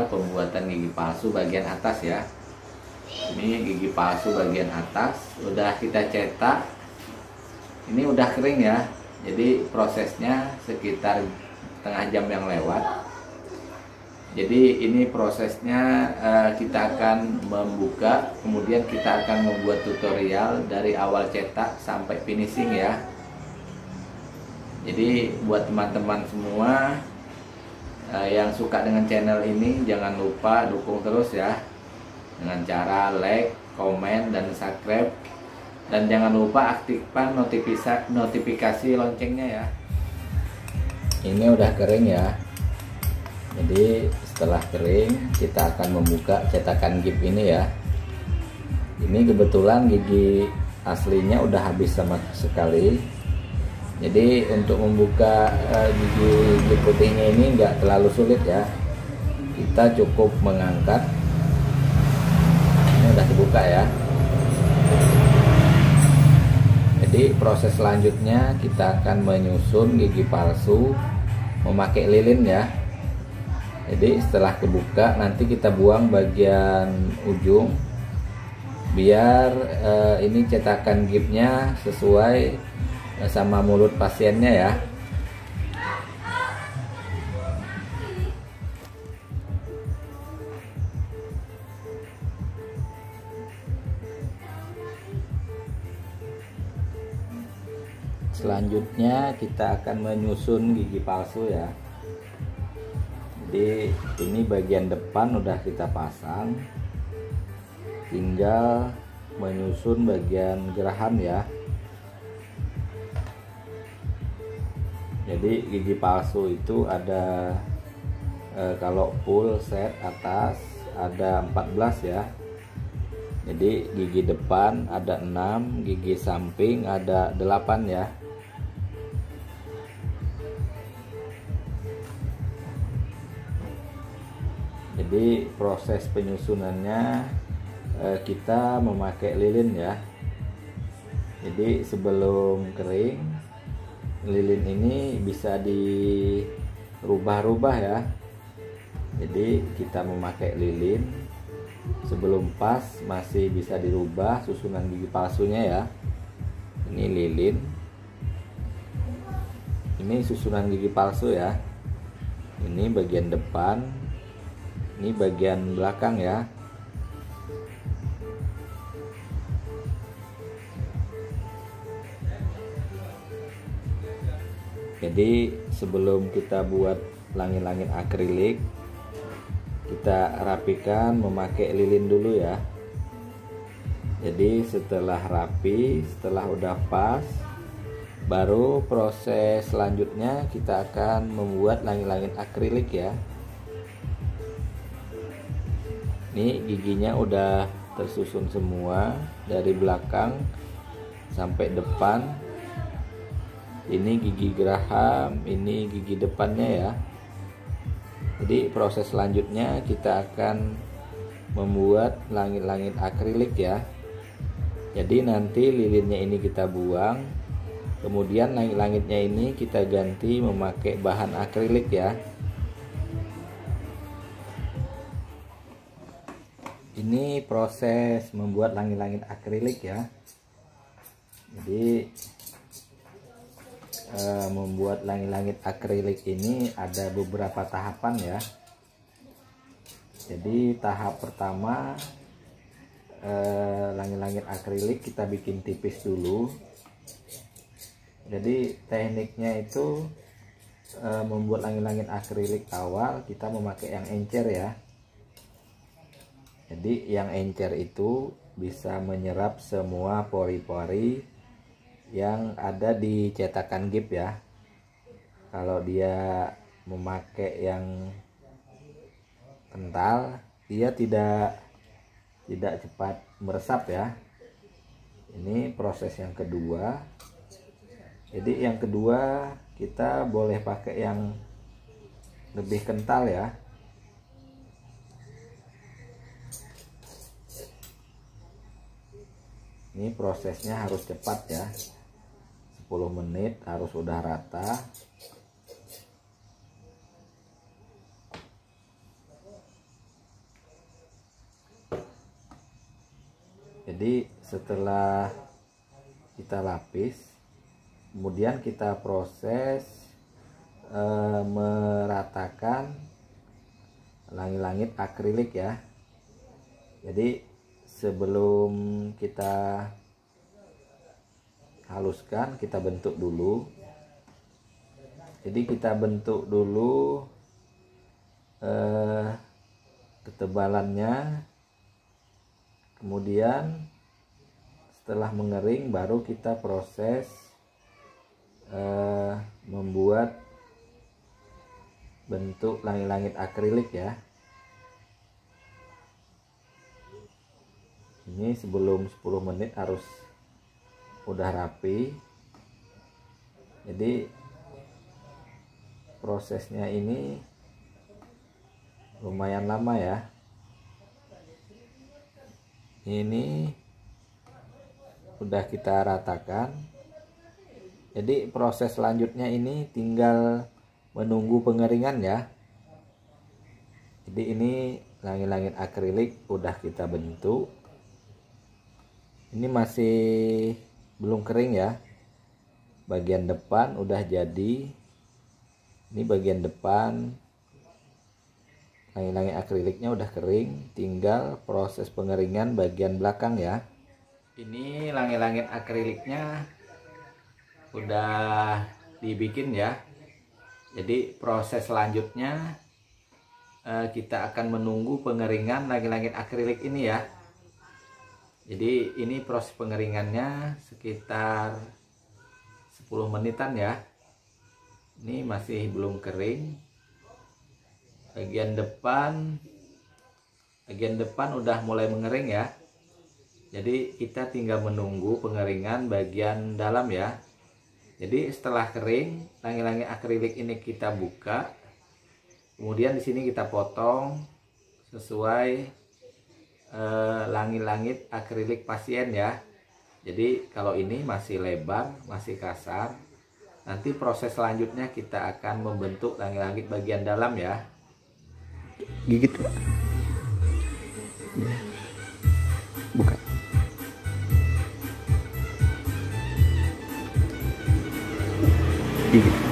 pembuatan gigi palsu bagian atas ya. Ini gigi palsu bagian atas udah kita cetak. Ini udah kering ya. Jadi prosesnya sekitar setengah jam yang lewat. Jadi ini prosesnya kita akan membuka, kemudian kita akan membuat tutorial dari awal cetak sampai finishing ya. Jadi buat teman-teman semua yang suka dengan channel ini, jangan lupa dukung terus ya dengan cara like, komen, dan subscribe, dan jangan lupa aktifkan notifikasi loncengnya ya. Ini udah kering ya. Jadi setelah kering kita akan membuka cetakan gip ini ya. Ini kebetulan gigi aslinya udah habis sama sekali. Jadi untuk membuka gigi putihnya ini nggak terlalu sulit ya. Kita cukup mengangkat. Ini udah dibuka ya. Jadi proses selanjutnya kita akan menyusun gigi palsu memakai lilin ya. Jadi setelah kebuka nanti kita buang bagian ujung biar ini cetakan gipnya sesuai sama mulut pasiennya ya. Selanjutnya kita akan menyusun gigi palsu ya. Jadi ini bagian depan udah kita pasang, tinggal menyusun bagian geraham ya. Jadi gigi palsu itu ada kalau full set atas ada 14 ya. Jadi gigi depan ada 6, gigi samping ada 8 ya. Jadi proses penyusunannya kita memakai lilin ya. Jadi sebelum kering, lilin ini bisa dirubah-rubah ya. Jadi kita memakai lilin sebelum pas masih bisa dirubah susunan gigi palsunya ya. Ini lilin, ini susunan gigi palsu ya. Ini bagian depan, ini bagian belakang ya. Jadi sebelum kita buat langit-langit akrilik, kita rapikan memakai lilin dulu ya. Jadi setelah rapi, setelah udah pas, baru proses selanjutnya kita akan membuat langit-langit akrilik ya. Ini giginya udah tersusun semua dari belakang sampai depan. Ini gigi geraham, ini gigi depannya ya. Jadi proses selanjutnya kita akan membuat langit-langit akrilik ya. Jadi nanti lilinnya ini kita buang, kemudian langit-langitnya ini kita ganti memakai bahan akrilik ya. Ini proses membuat langit-langit akrilik ya. Jadi membuat langit-langit akrilik ini ada beberapa tahapan ya. Jadi tahap pertama, langit-langit akrilik kita bikin tipis dulu. Jadi tekniknya itu membuat langit-langit akrilik awal kita memakai yang encer ya. Jadi yang encer itu bisa menyerap semua pori-pori yang ada di cetakan gip ya. Kalau dia memakai yang kental, dia tidak cepat meresap ya. Ini proses yang kedua. Jadi yang kedua kita boleh pakai yang lebih kental ya. Ini prosesnya harus cepat ya. 10 menit harus udah rata. Jadi setelah kita lapis, kemudian kita proses meratakan langit-langit akrilik ya. Jadi sebelum kita haluskan, kita bentuk dulu. Jadi kita bentuk dulu ketebalannya, kemudian setelah mengering baru kita proses membuat bentuk langit-langit akrilik ya. Ini sebelum 10 menit harus udah rapi. Jadi prosesnya ini lumayan lama ya. Ini udah kita ratakan. Jadi proses selanjutnya ini tinggal menunggu pengeringan ya. Jadi ini langit-langit akrilik udah kita bentuk. Ini masih belum kering ya. Bagian depan udah jadi. Ini bagian depan langit-langit akriliknya udah kering, tinggal proses pengeringan bagian belakang ya. Ini langit-langit akriliknya udah dibikin ya. Jadi proses selanjutnya kita akan menunggu pengeringan langit-langit akrilik ini ya. Jadi ini proses pengeringannya sekitar 10 menitan ya. Ini masih belum kering. Bagian depan udah mulai mengering ya. Jadi kita tinggal menunggu pengeringan bagian dalam ya. Jadi setelah kering, langit-langit akrilik ini kita buka. Kemudian di sini kita potong sesuai langit-langit akrilik pasien ya. Jadi kalau ini masih lebar, masih kasar. Nanti proses selanjutnya kita akan membentuk langit-langit bagian dalam ya. Gigit Pak. Buka. Gigit.